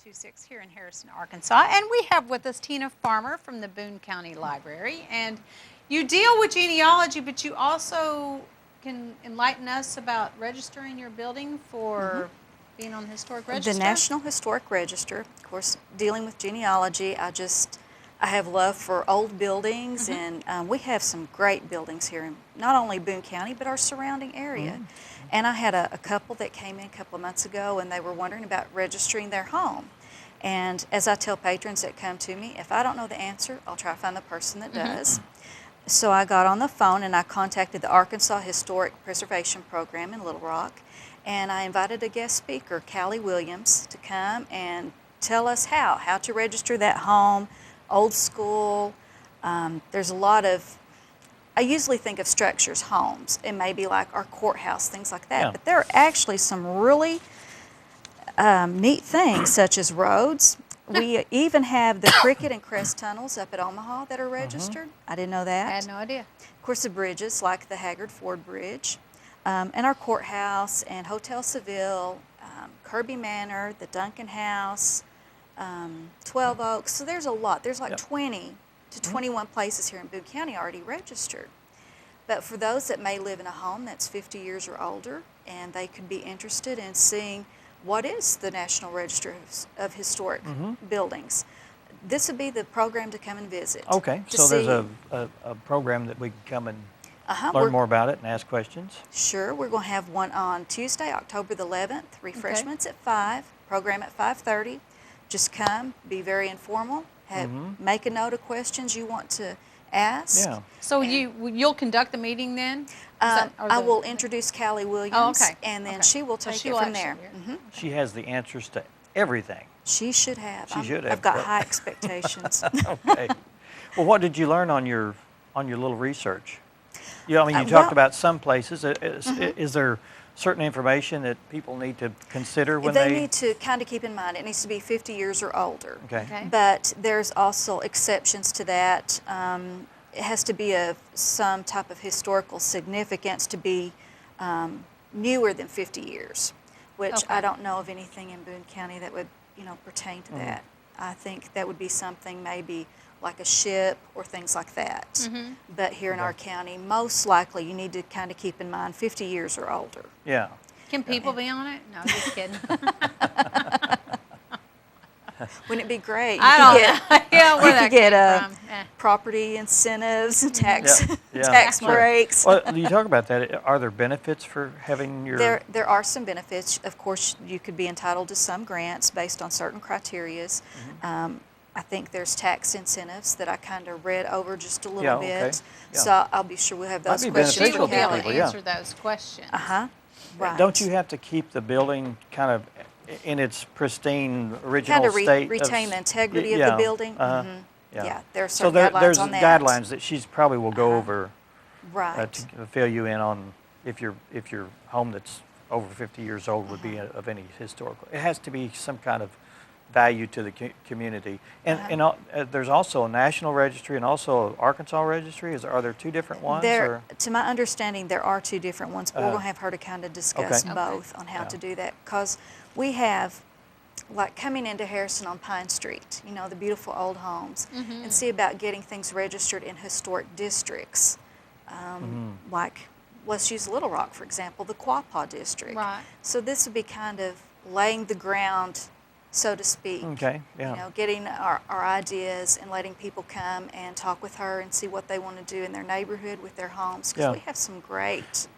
526 here in Harrison, Arkansas. And we have with us Tina Farmer from the Boone County Library. And you deal with genealogy, but you also can enlighten us about registering your building for being on the Historic Register? The National Historic Register, of course, dealing with genealogy, I have love for old buildings, and we have some great buildings here in not only Boone County, but our surrounding area. And I had a couple that came in a couple of months ago, and they were wondering about registering their home. And as I tell patrons that come to me, if I don't know the answer, I'll try to find the person that does. So I got on the phone and I contacted the Arkansas Historic Preservation Program in Little Rock, and I invited a guest speaker, Kaley Williams, to come and tell us how to register that home, old school. There's a lot of, I usually think of structures, homes, and maybe like our courthouse, things like that, but there are actually some really neat things such as roads. We even have the Cricket and Crest tunnels up at Omaha that are registered. I didn't know that. I had no idea. Of course, the bridges like the Haggard Ford Bridge, and our courthouse and Hotel Seville, Kirby Manor, the Duncan House, 12 Oaks. So there's a lot. There's like 20 to 21 places here in Boone County already registered. But for those that may live in a home that's 50 years or older, and they could be interested in seeing what is the National Register of Historic Buildings, this would be the program to come and visit. Okay, so there's a program that we can come and learn more about it and ask questions. Sure, we're going to have one on Tuesday, October the 11th, refreshments at 5, program at 5:30. Just come, be very informal, make a note of questions you want to ask. Yeah. So you'll conduct the meeting then? I will introduce Kaley Williams, and then she will take it from there. She has the answers to everything. She should have. She should have. I've got high expectations. Okay. Well, what did you learn on your little research? You talked about some places. Is there certain information that people need to consider when they need to kind of keep in mind it needs to be 50 years or older. Okay. But there's also exceptions to that. It has to be of some type of historical significance to be newer than 50 years, which I don't know of anything in Boone County that would pertain to that. I think that would be something maybe like a ship or things like that. But here in our county, most likely you need to kind of keep in mind 50 years or older. Yeah. Can people be on it? No, just kidding. Wouldn't it be great? I don't know. You could get property incentives and tax breaks. Well, you talk about that. Are there benefits for having your... There are some benefits. Of course, you could be entitled to some grants based on certain criterias. I think there's tax incentives that I kind of read over just a little bit. Yeah. So I'll be sure we'll have those questions. She will be able to answer those questions. Right. Don't you have to keep the building kind of in its pristine original state? Retain the integrity of the building. Yeah, there are certain guidelines on that. There's guidelines that she's probably will go over to fill you in on if your home that's over 50 years old would be of any historical. It has to be some kind of value to the community. And there's also a national registry and also an Arkansas registry. Are there two different ones? To my understanding, there are two different ones, but we're going to have her to kind of discuss both on how to do that. Because we have, like coming into Harrison on Pine Street, the beautiful old homes, and see about getting things registered in historic districts. Like, let's use Little Rock, for example, the Quapaw district. Right. So this would be kind of laying the ground, so to speak. Okay, yeah. Getting our ideas and letting people come and talk with her and see what they want to do in their neighborhood with their homes. Because we have some great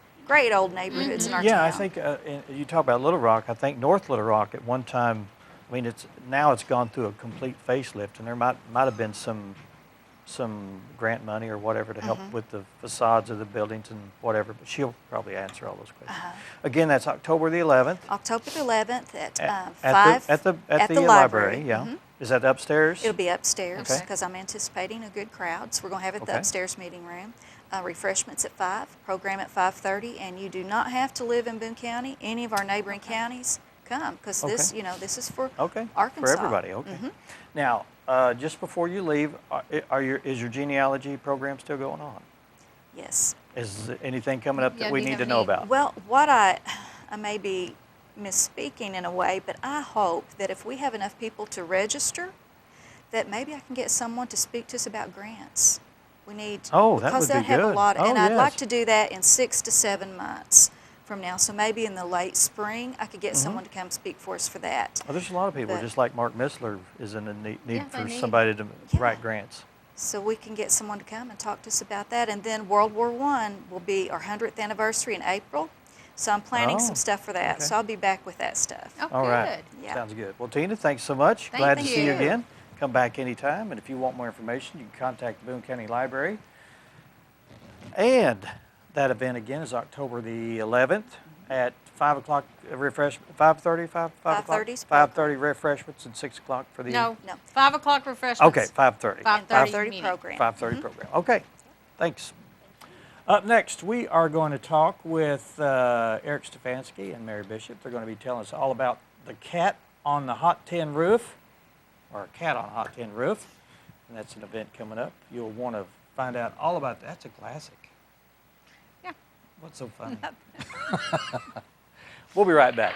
old neighborhoods in our town. Yeah, I think you talk about Little Rock. I think North Little Rock at one time, now it's gone through a complete facelift, and there might have been some grant money or whatever to help with the facades of the buildings and whatever, but she'll probably answer all those questions. Again, that's October the 11th. October the 11th at 5 at the library. Yeah. Is that upstairs? It'll be upstairs because I'm anticipating a good crowd, so we're going to have it at the upstairs meeting room. Refreshments at 5, program at 5:30, and you do not have to live in Boone County. Any of our neighboring counties, come, because this is for Arkansas. For everybody. Okay. Now, just before you leave, is your genealogy program still going on? Yes. Is there anything coming up that we need to know about? Well, what I may be misspeaking in a way, but I hope that if we have enough people to register, that maybe I can get someone to speak to us about grants. We need, Oh, that because would be that have a good. lot, Oh, and I'd like yes. to do that in 6 to 7 months from now. So maybe in the late spring, I could get Mm-hmm. someone to come speak for us for that. Well, there's a lot of people, But- just like Mark Missler is in a need Yeah, they for need- somebody to Yeah. write grants. So we can get someone to come and talk to us about that. And then World War I will be our 100th anniversary in April. So I'm planning Oh, some stuff for that. okay. So I'll be back with that stuff. Oh, All good. right. Yeah. Sounds good. Well, Tina, thanks so much. Thank Glad to see you you. again. Come back anytime. And if you want more information, you can contact the Boone County Library. And that event again is October the 11th at 5 o'clock refreshment, 5:30, 5 o'clock? 5:30 's 5:30 refreshments and 6 o'clock for the... No, No. 5 o'clock refreshments. Okay, 5:30. 5:30 meeting. program. 5:30 program. Okay, thanks. Up next, we are going to talk with Eric Stefanski and Mary Bishop. They're going to be telling us all about the cat on the hot tin roof, or a cat on a hot tin roof, and that's an event coming up. You'll want to find out all about that. That's a classic. Yeah. What's so funny? We'll be right back.